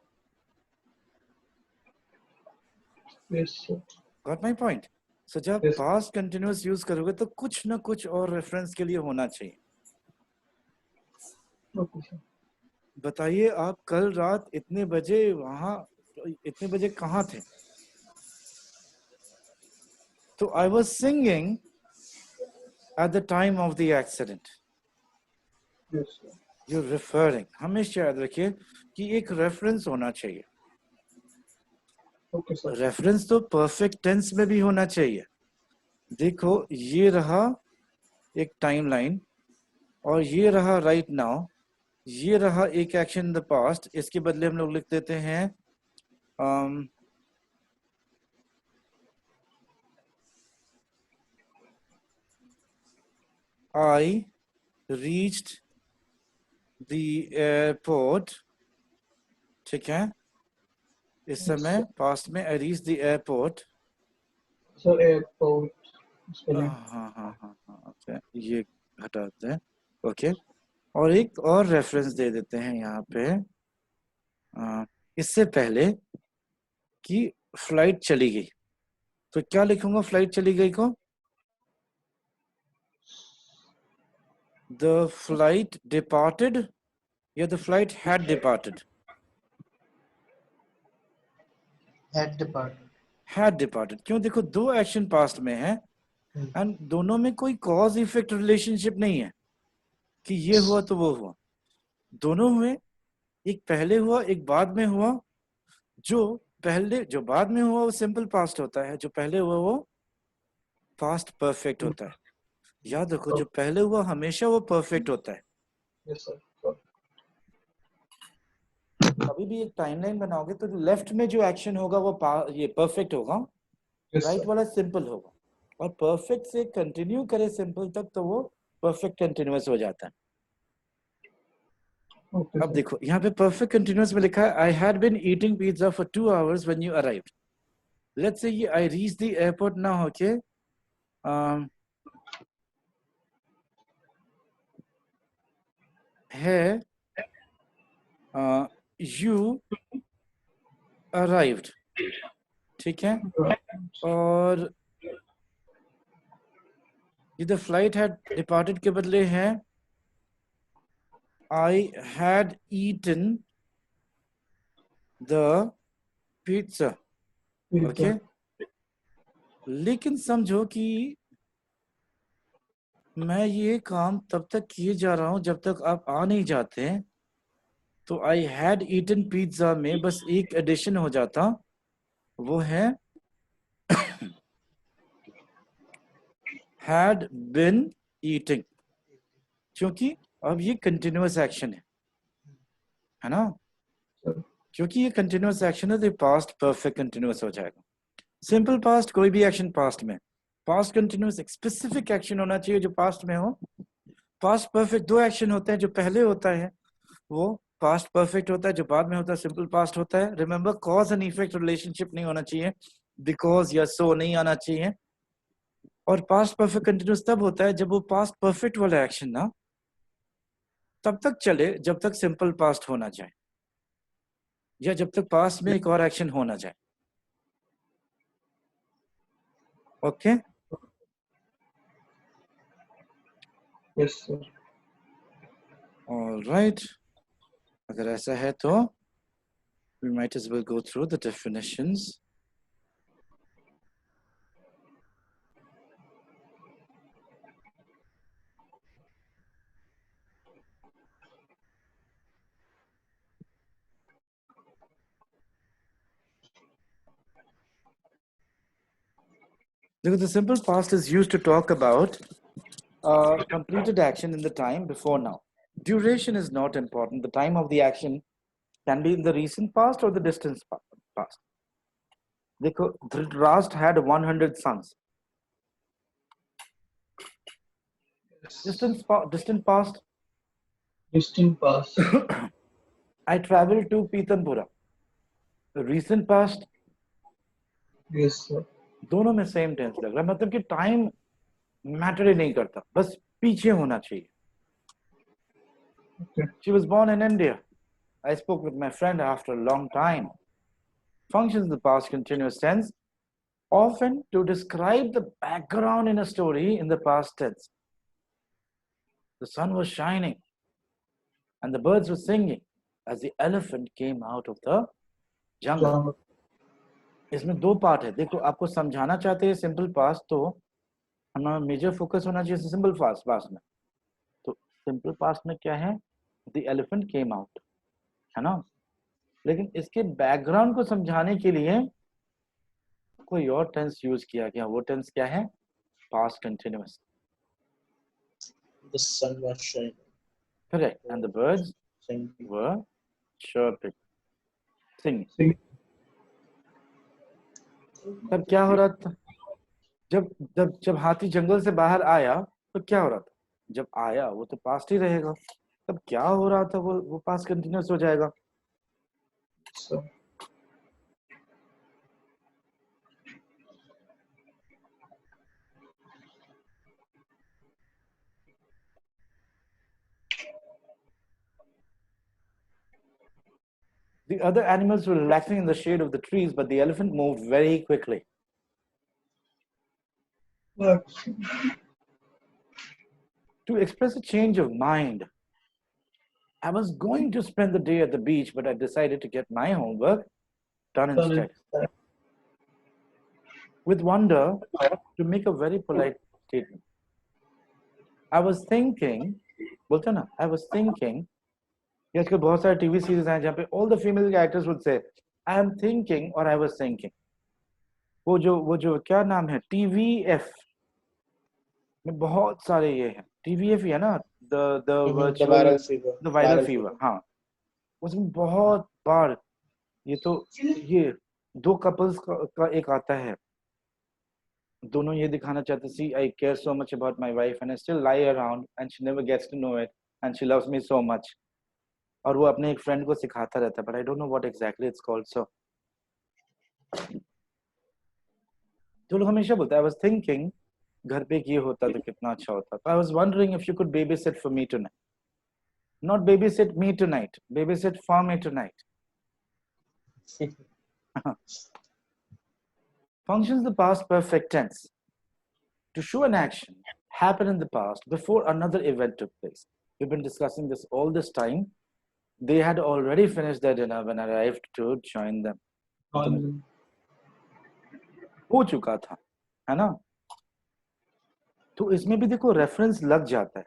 Yes, sir. Got my point? So जब Yes. past continuous यूज करोगे तो कुछ ना कुछ और रेफरेंस के लिए होना चाहिए। Okay, sir. बताइए आप कल रात इतने बजे वहां, इतने बजे कहाँ थे? तो I was singing at the time of the accident. Yes, sir. You're referring, हमेशा याद रखिए कि एक रेफरेंस होना चाहिए। Okay, sir. रेफरेंस तो परफेक्ट टेंस में भी होना चाहिए। देखो ये रहा एक टाइमलाइन, और ये रहा राइट नाउ, ये रहा एक एक्शन इन द पास्ट। इसके बदले हम लोग लिख देते हैं I reached the airport। ठीक है, इस समय पास्ट में I reached the airport। Sir, airport. Spelling. हाँ हाँ हाँ हाँ, ओके, ये हटाते हैं। ओके, और एक और रेफरेंस दे देते हैं यहाँ पे, इससे पहले कि फ्लाइट चली गई, तो क्या लिखूंगा फ्लाइट चली गई को? The flight departed या the flight had departed? Had departed. Had departed। क्यों? देखो दो एक्शन पास्ट में है एंड दोनों में कोई कॉज इफेक्ट रिलेशनशिप नहीं है कि ये हुआ तो वो हुआ। दोनों हुए, एक पहले हुआ एक बाद में हुआ। जो बाद में हुआ वो सिंपल पास्ट होता है, जो पहले हुआ वो पास्ट परफेक्ट होता है। याद रखो जो पहले हुआ हमेशा वो परफेक्ट होता है। Yes, sir. Sir. कभी भी एक टाइमलाइन बनाओगे तो लेफ्ट में जो एक्शन होगा वो ये परफेक्ट होगा, Yes, राइट sir. वाला सिंपल होगा, और परफेक्ट से कंटिन्यू करे सिंपल तक तो वो परफेक्ट कंटिन्यूअस हो जाता है। Okay, अब sir. देखो यहाँ पे परफेक्ट कंटिन्यूअस में लिखा है I had been eating pizza for 2 hours when you arrived. Let's से ये आई रीच द एयरपोर्ट ना होके है यू अराइव्ड। ठीक है, और ये द फ्लाइट हैड डिपार्टेड के बदले है I had eaten the pizza. Okay, लेकिन समझो कि मैं ये काम तब तक किए जा रहा हूं जब तक आप आ नहीं जाते हैं। तो आई हैड ईटन पिज्जा में बस एक एडिशन हो जाता, वो है हैड बिन ईटिंग, क्योंकि अब ये कंटिन्यूअस एक्शन है ना। क्योंकि ये कंटिन्यूअस एक्शन है तो पास्ट परफेक्ट कंटिन्यूअस हो जाएगा। सिंपल पास्ट कोई भी एक्शन पास्ट में, पास्ट कंटिन्यूअस एक स्पेसिफिक एक्शन होना चाहिए जो पास्ट में हो। पास्ट परफेक्ट दो एक्शन होते हैं, जो पहले होता है वो पास्ट परफेक्ट होता है, जो बाद में होता है सिंपल पास्ट होता है। Remember cause and effect relationship नहीं होना चाहिए, बिकॉज या सो नहीं आना चाहिए। और पास्ट परफेक्ट कंटिन्यूअस तब होता है जब वो पास्ट परफेक्ट वाला एक्शन ना तब तक चले जब तक सिंपल पास्ट होना जाए, या जब तक पास्ट में एक और एक्शन होना जाए। Okay, Yes, sir. ऑलराइट, अगर ऐसा है तो we might as well go through the definitions Because the simple past is used to talk about completed action in the time before now. Duration is not important. The time of the action can be in the recent past or the distant past. देखो, Dhritarashtra had 100 sons. Distant past. Distant past. I traveled to Pitanpura. The recent past. Yes, sir. दोनों में same tense लग रहा है, मतलब कि time matter ही नहीं करता, बस पीछे होना चाहिए. Okay. She was born in India. I spoke with my friend after a long time. Functions in the past continuous tense, often to describe the background in a story in the past tense. The sun was shining and the birds were singing as the elephant came out of the jungle. इसमें दो part है. देखो, आपको समझाना चाहते हैं simple past, तो हमारा मेजर फोकस होना चाहिए सिंपल पास्ट में. तो सिंपल पास्ट में क्या है? द एलिफेंट केम आउट, है ना. लेकिन इसके बैकग्राउंड को समझाने के लिए कोई और टेंस यूज किया गया. वो टेंस क्या है? Past continuous. The sun was shining. Correct. And the birds Singing. were chirping, singing. तब क्या हो रहा था? जब हाथी जंगल से बाहर आया तो क्या हो रहा था? जब आया वो तो पास्ट ही रहेगा. तब क्या हो रहा था? वो पास्ट कंटिन्यूअस हो जाएगा. So, The other animals were relaxing in the shade of the trees, but the elephant moved very quickly. To express a change of mind, I was going to spend the day at the beach, but I decided to get my homework done instead. With wonder, to make a very polite statement. I was thinking, बोलते ना, I was thinking, या आजकल बहुत सारे TV series हैं जहाँ पे all the female characters would say, I am thinking or I was thinking. वो जो क्या नाम है? TVF में बहुत सारे ये हैं. TVF ही है ना, the virtual, viral fever. the viral fever. हाँ, उसमें बहुत बार ये दो कपल्स का एक आता है. दोनों ये दिखाना चाहते, see, I care so much about my wife and I still lie around and she never gets to know it and she loves me so much. और वो अपने एक फ्रेंड को सिखाता रहता है, but I don't know what exactly it's called. So तो लोग हमेशा बोलते हैं, I was thinking, घर पे ये होता तो कितना अच्छा होता. I was wondering if you could babysit for me tonight. Not babysit me tonight, babysit for me tonight. Functions the past perfect tense. To show an action happened in the past before another event took place. We've been discussing this all this time. They had already finished their dinner when I arrived to join them. हो चुका था, है ना. तो इसमें भी देखो reference लग जाता है.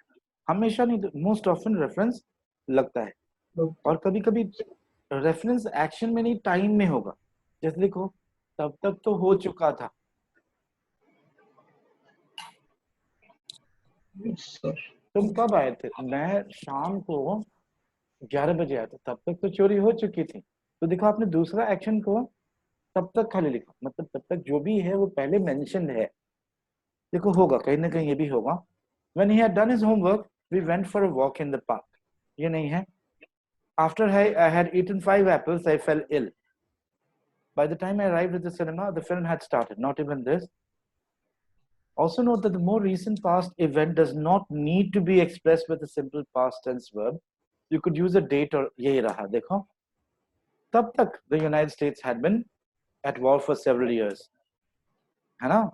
हमेशा नहीं, मोस्ट ऑफन रेफरेंस लगता है. और कभी कभी रेफरेंस एक्शन में नहीं, टाइम में होगा. जैसे देखो, तब तक तो हो चुका था. तुम कब आए थे? मैं शाम को 11 बजे आया था. तब तक तो चोरी हो चुकी थी. तो देखो, आपने दूसरा एक्शन को तब तक खाली लिखा, मतलब तब तक जो भी है वो पहले मेंशन है. देखो, होगा कहीं ना कहीं, ये भी होगा. When he had done his homework, we went for a walk in the park. ये नहीं है. After I had eaten 5 apples, I fell ill. By the time I arrived at the cinema, the film had started. Not even this. Also note that the more recent past event does not need to be expressed with a simple past tense verb. You could use a date or यही रहा. देखो, तब तक the United States had been at war for several years. है ना.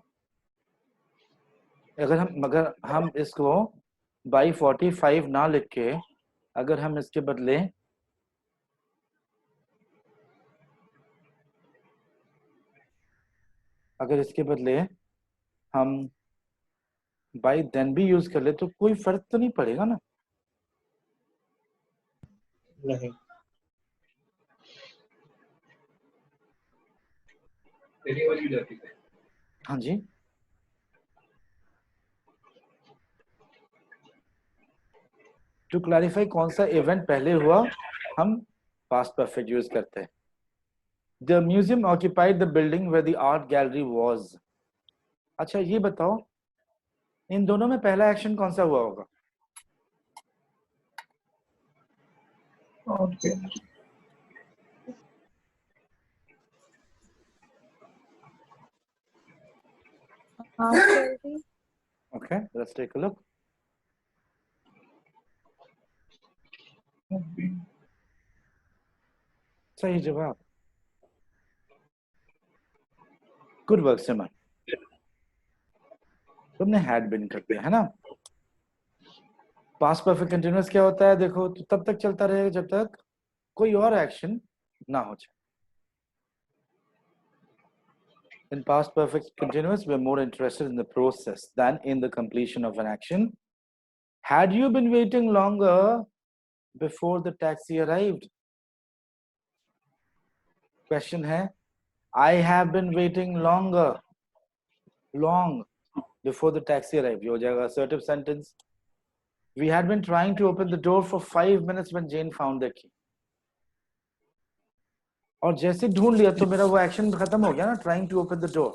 अगर हम इसको by 45 ना लिख के, अगर हम इसके बदले हम by then भी यूज कर ले तो कोई फर्क तो नहीं पड़ेगा ना. नहीं. हाँ जी. टू क्लैरिफाई कौन सा इवेंट पहले हुआ, हम पास्ट परफेक्ट यूज करते हैं। The museum occupied the building where the art gallery was. अच्छा ये बताओ, इन दोनों में पहला एक्शन कौन सा हुआ होगा? Okay. art gallery. Okay, let's take a look. सही जवाब। गुड वर्क सिमन, तुमने हैड बिन कर दिया है ना। पास्ट परफेक्ट कंटीन्यूअस क्या होता है? देखो, तो तब तक चलता रहेगा जब तक कोई और एक्शन ना हो जाए। In past perfect continuous, we're more interested in the process than in the completion of an action. Had you been waiting longer before the taxi arrived? Question है, I have been waiting long before the taxi arrived. ये हो जाएगा assertive sentence. We had been trying to open the door for 5 minutes when Jane found the key. और जैसे ढूंढ लिया तो मेरा वो एक्शन खत्म हो गया ना, trying to open the door.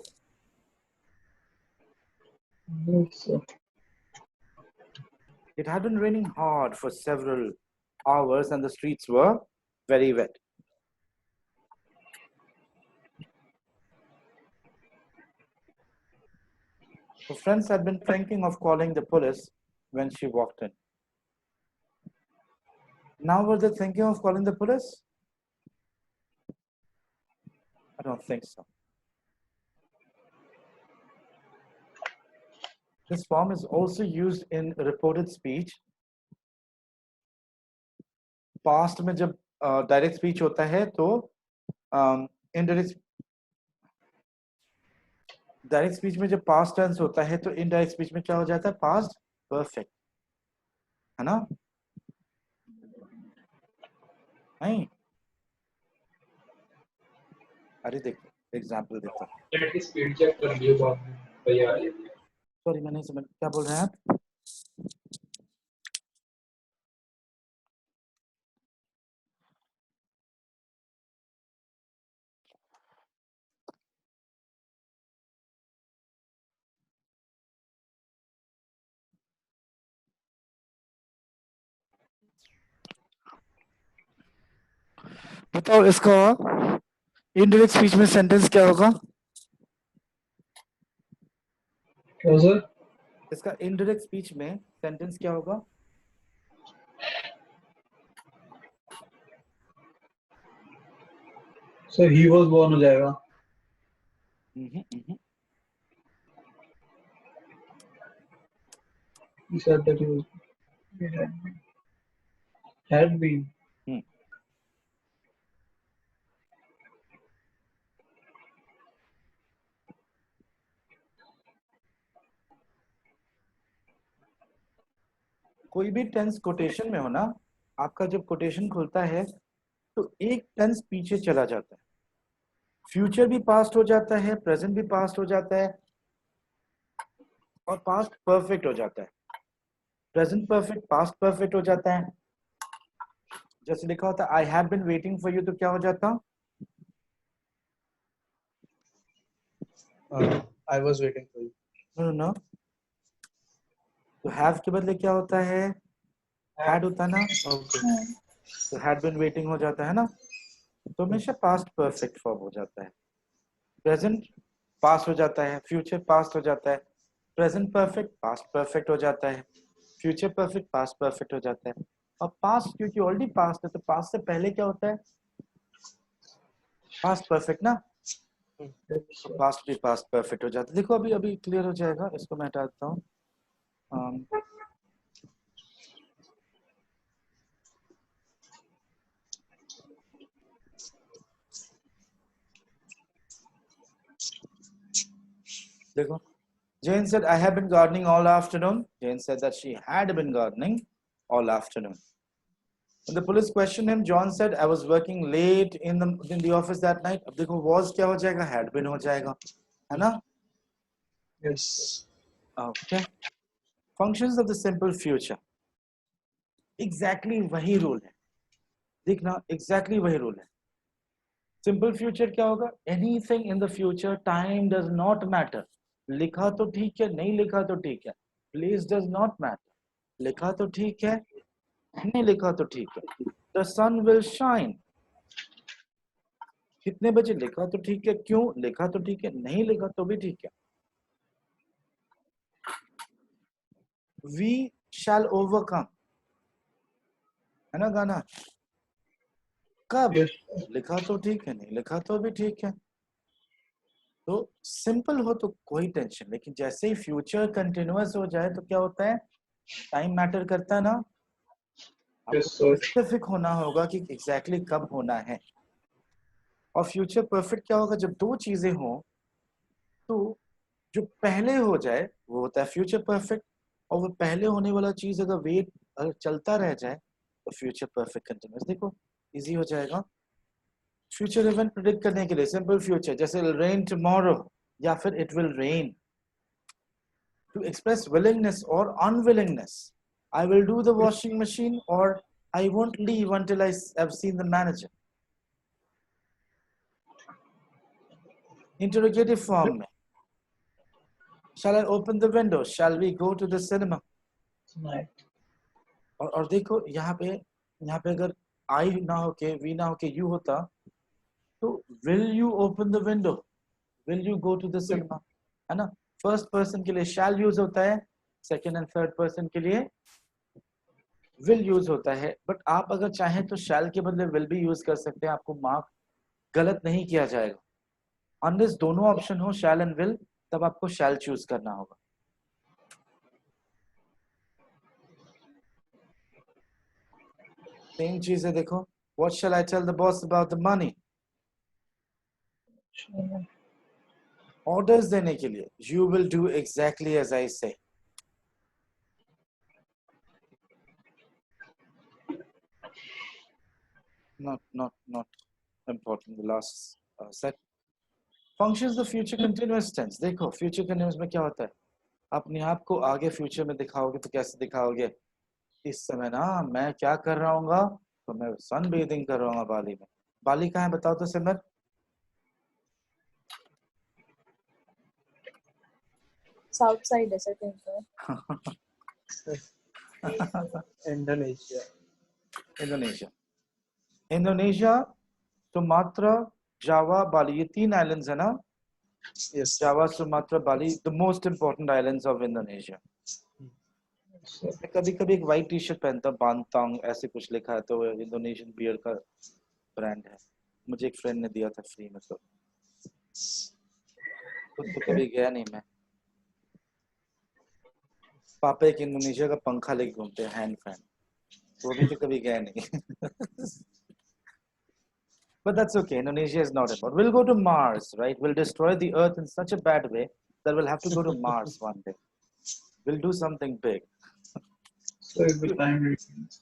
Yes, sir. It had been raining hard for several hours and the streets were very wet. Her friends had been thinking of calling the police when she walked in. Now were they thinking of calling the police? I don't think so. This form is also used in reported speech. Past में जब direct speech होता है तो indirect direct speech में जब past tense होता है तो indirect speech में क्या हो जाता है? Past perfect, है ना? नहीं? अरे देखो एग्जाम्पल देता हूँ। स्पीड चेक कर लियो बाद में भैया आ जाएगी। सॉरी मैं नहीं समझ, क्या बोल रहे हैं आप? बताओ इसका इनडायरेक्ट स्पीच में सेंटेंस क्या होगा? क्या सर? इसका इनडायरेक्ट स्पीच में सेंटेंस क्या होगा? सर he was born हो जाएगा। He said that he was had been. कोई भी टेंस कोटेशन में हो ना, आपका जब कोटेशन खुलता है तो एक टेंस पीछे चला जाता है। फ्यूचर भी पास्ट हो जाता है, प्रेजेंट भी पास्ट हो जाता है और पास्ट परफेक्ट हो जाता है। प्रेजेंट परफेक्ट पास्ट परफेक्ट हो जाता है। जैसे लिखा होता है I have been waiting for you, तो क्या हो जाता? I was waiting for you. No, तो हैव के बदले क्या होता है? हैड होता ना। ओके, तो हैड बीन वेटिंग हो जाता है ना, तो हमेशा पास्ट परफेक्ट फॉर्म हो जाता है। प्रेजेंट पास्ट हो जाता है, फ्यूचर पास्ट हो जाता है, प्रेजेंट परफेक्ट पास्ट परफेक्ट हो जाता है, फ्यूचर परफेक्ट पास्ट परफेक्ट हो जाता है। और पास्ट क्योंकि ऑलरेडी पास्ट है तो पास्ट से पहले क्या होता है? पास्ट परफेक्ट ना, पास्ट भी पास्ट परफेक्ट हो जाता है। देखो अभी क्लियर हो जाएगा, इसको मैं हटा देता हूँ। देखो, Jane said, I have been gardening all afternoon. Jane said that she had been gardening all afternoon. When the police questioned him, John said, I was working late in the office that night. अब देखो was क्या हो जाएगा? Had been हो जाएगा, है ना? Yes. Okay. Functions of the simple future. Exactly वही रूल है, देखना एग्जैक्टली वही रूल है। सिंपल फ्यूचर क्या होगा? Anything in the future, time does not matter. लिखा तो ठीक है, नहीं लिखा तो ठीक है। प्लेस डज नॉट मैटर, लिखा तो ठीक है, नहीं लिखा तो ठीक है। द सन विल शाइन, कितने बजे लिखा तो ठीक है, क्यों लिखा तो ठीक है, नहीं लिखा तो भी ठीक है। वी शैल ओवरकम, है ना गाना? कब? Yes. लिखा तो ठीक है, नहीं लिखा तो भी ठीक है। तो सिंपल हो तो कोई टेंशन, लेकिन जैसे ही फ्यूचर कंटिन्यूअस हो जाए तो क्या होता है? टाइम मैटर करता है ना। Yes, आपको sir. स्पेसिफिक होना होगा कि एग्जैक्टली कब होना है। और फ्यूचर परफेक्ट क्या होगा? जब दो चीजें हों तो जो पहले हो जाए वो होता है फ्यूचर परफेक्ट, और वो पहले होने वाला चीज अगर वेट अगर चलता रह जाए तो फ्यूचर परफेक्ट कंटिन्यूअस। देखो इजी हो जाएगा। फ्यूचर इवेंट प्रिडिक्ट करने के लिए सिंपल फ्यूचर, जैसे रेन टुमारो या फिर it will rain. To express willingness और unwillingness, I will do the washing machine और I won't leave until I have seen the manager। Interrogative form में, shall I open the window, shall we go to the cinema। Tonight. और देखो यहाँ पे अगर आई ना होके वी ना होके यू होता तो will you open the window, will you go to the cinema, है ना? फर्स्ट पर्सन के लिए शैल यूज होता है, सेकंड एंड थर्ड पर्सन के लिए विल यूज होता है। बट आप अगर चाहें तो शैल के बदले विल भी यूज कर सकते हैं, आपको मार्क गलत नहीं किया जाएगा। अनलेस दोनों ऑप्शन हो शैल एंड विल, तब आपको शैल चूज करना होगा। सेम चीज है, देखो what shall I tell the boss about the money, orders देने के लिए you will do exactly as I say. not important, the last set। functions the future continuous tense, देखो future continuous में क्या होता है? अपने आप को आगे फ्यूचर में दिखाओगे तो कैसे दिखाओगे? इस समय ना मैं क्या कर रहा हूँगा, तो मैं सन बेदिंग कर रहा हूँ बाली में। बाली कहाँ है बताओ तो सिमर? साउथ साइड है सर कहीं पर। Indonesia. इंडोनेशिया। इंडोनेशिया, सुमात्रा, जावा, बाली, ये 3 आइलैंड्स है ना? Yes. Java, Sumatra, Bali, the most important islands of Indonesia. मैं कभी कभी एक व्हाइट टी शर्ट पहनता हूँ, बांतांग ऐसे कुछ लिखा है, तो इंडोनेशियन बियर का ब्रांड है, मुझे एक फ्रेंड ने दिया था फ्री में। तो खुद तो कभी गया नहीं मैं। पापा एक इंडोनेशिया का पंखा लेके घूमते हैं, हैंड फैन, वो भी तो कभी गया नहीं। But that's okay. Indonesia is not important. We'll go to Mars, right? We'll destroy the Earth in such a bad way that we'll have to go to Mars one day. We'll do something big. So it'll be time reasons.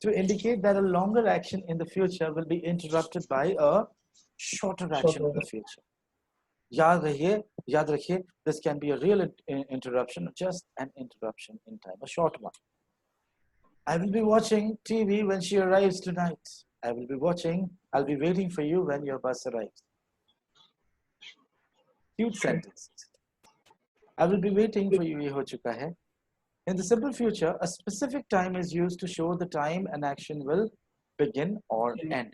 To indicate that a longer action in the future will be interrupted by a shorter action in the future. याद रखिए, this can be a real interruption or just an interruption in time, a short one. I will be watching TV when she arrives tonight. I'll be waiting for you when your bus arrives. Cute sentences. I will be waiting for you, ye ho chuka hai. In the simple future, a specific time is used to show the time an action will begin or end.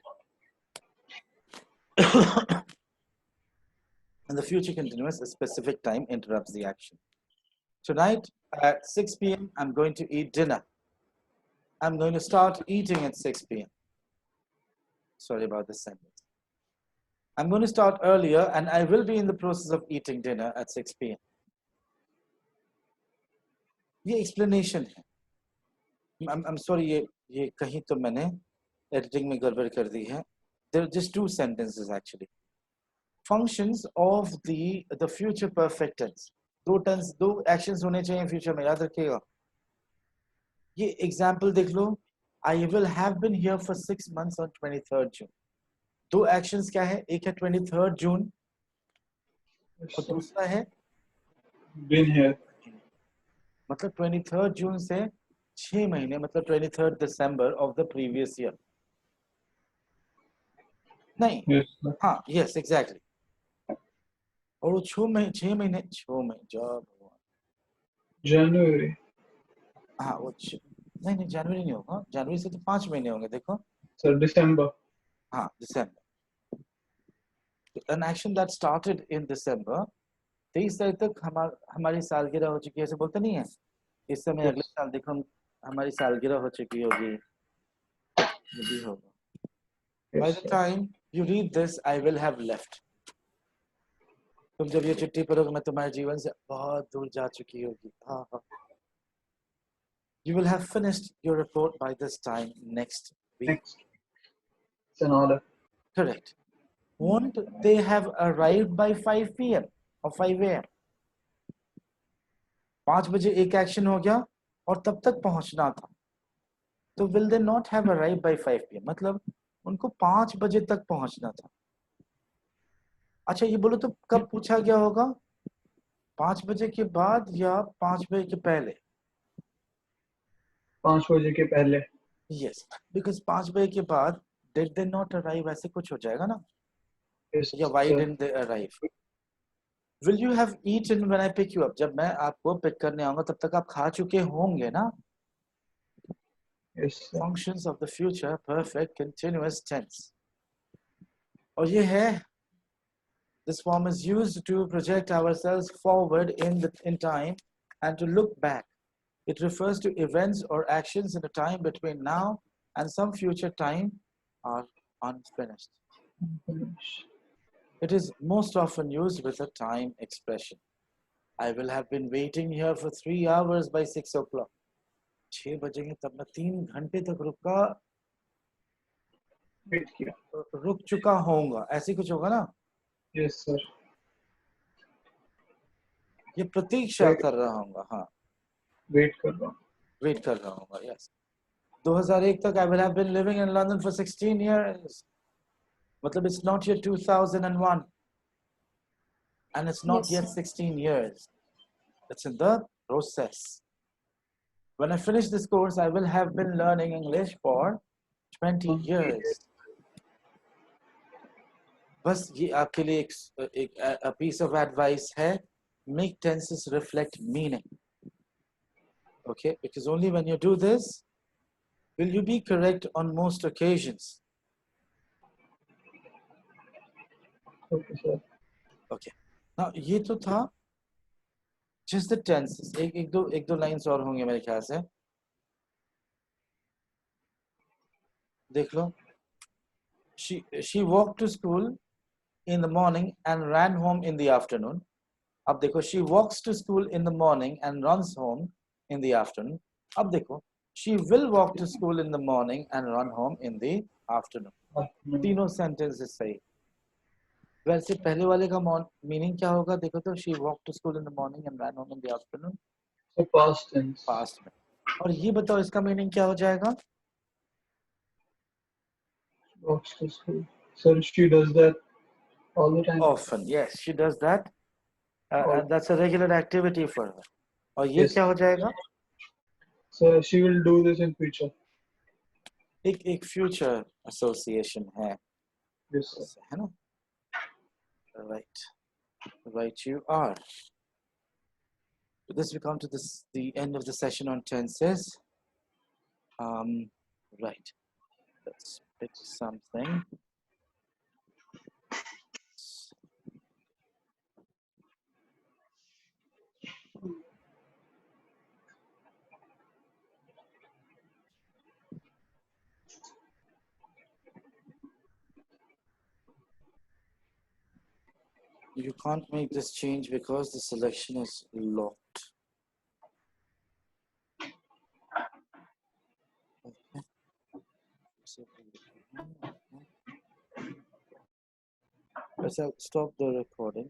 In the future continuous, a specific time interrupts the action. Tonight at 6 p.m., I'm going to eat dinner. I'm going to start eating at 6 p.m. Sorry about this sentence. I'm going to start earlier and I will be in the process of eating dinner at 6 p.m. ये explanation है। I'm sorry, ये कहीं तो मैंने editing में गड़बड़ कर दी है। There are just 2 sentences actually. Functions of the future perfect tense. 2 actions होने चाहिए future में, याद रखिएगा। ये example देख लो। I will have been here for 6 months on 23rd June. 2 actions क्या है? एक है 23rd June और दूसरा है Been here. मतलब 23rd June से 6 महीने मतलब 23rd December of the previous year. नहीं, Yes, sir. हाँ, yes, exactly. और वो 6 महीने जब January. हाँ वो नहीं जनवरी नहीं होगा, जनवरी से तो 5 महीने होंगे देखो. Sir, December. हाँ, December. An action that started in December 23 तारीख तक हमारी सालगिरह हो चुकी है, ऐसे बोलते नहीं है. इस समय अगले साल देखो हमारी सालगिरह हो चुकी होगी, ये भी होगा. By Yes, the sir. time you read this, I will have left. तुम जब ये चिट्ठी पढ़ोगे मैं तुम्हारे जीवन से बहुत दूर जा चुकी होगी. हाँ हाँ. You will have finished your report by this time next week. Next. It's an order. Correct. Won't they have arrived by 5 p.m. or 5 a.m.? 5 बजे एक एक्शन हो गया और तब तक पहुंचना था. तो will they not have arrived by 5 p.m.? मतलब उनको 5 बजे तक पहुंचना था. अच्छा ये बोलो तो कब पूछा गया होगा? 5 बजे के बाद या 5 बजे के पहले? 5 बजे के पहले. Yes, because 5 बजे के बाद did they not arrive ऐसे कुछ हो जाएगा ना? Yes, या why sir. didn't they arrive? Will you have eaten when I pick you up? जब मैं आपको पिक करने आऊंगा तब तक आप खा चुके होंगे ना? Yes, sir. Functions of the future perfect continuous tense. और ये है, this form is used to project ourselves forward in time and to look back. It refers to events or actions in a time between now and some future time are unfinished. It is most often used with a time expression. I will have been waiting here for 3 hours by 6 o'clock. 6 बजेंगे तब मैं 3 घंटे तक Wait किया. रुक चुका होऊंगा, ऐसे कुछ होगा ना? Yes, sir. ये प्रतीक्षा Wait. कर रहा हूँगा. हाँ, Wait कर रहा हूँ. वेट कर रहा हूँगा. यस. 2001 तक I will have been living in London for 16 years. मतलब it's not yet 2001 and it's not Yes, yet sir. 16 years. It's in the process. When I finish this course, I will have been learning English for 20 years. बस ये आपके लिए एक a piece of advice है. Make tenses reflect meaning. Okay, because only when you do this will you be correct on most occasions. Okay, sir. Okay. Now ये तो था just the tenses. एक दो lines और होंगे मेरे ख्याल से. देख लो. She walked to school in the morning and ran home in the afternoon. अब देखो, she walks to school in the morning and runs home in the afternoon. अब देखो, she will walk to school in the morning and run home in the afternoon. तीनों sentences सही. वैसे पहले वाले का मीनिंग क्या होगा देखो तो, she walked to school in the morning and ran home in the afternoon. So past tense. Past में. और ये बताओ इसका मीनिंग क्या हो जाएगा? Walks to school. Sir, she does that all the time. Often, yes, she does that. And that's a regular activity for her. और ये Yes. क्या हो जाएगा? So she will do this in future. एक future association है. Yes, sir. है ना? Right you are. With this we come to the end of the session on tenses. Right. Let's pick something. You can't make this change because the selection is locked. Okay. Let's stop the recording.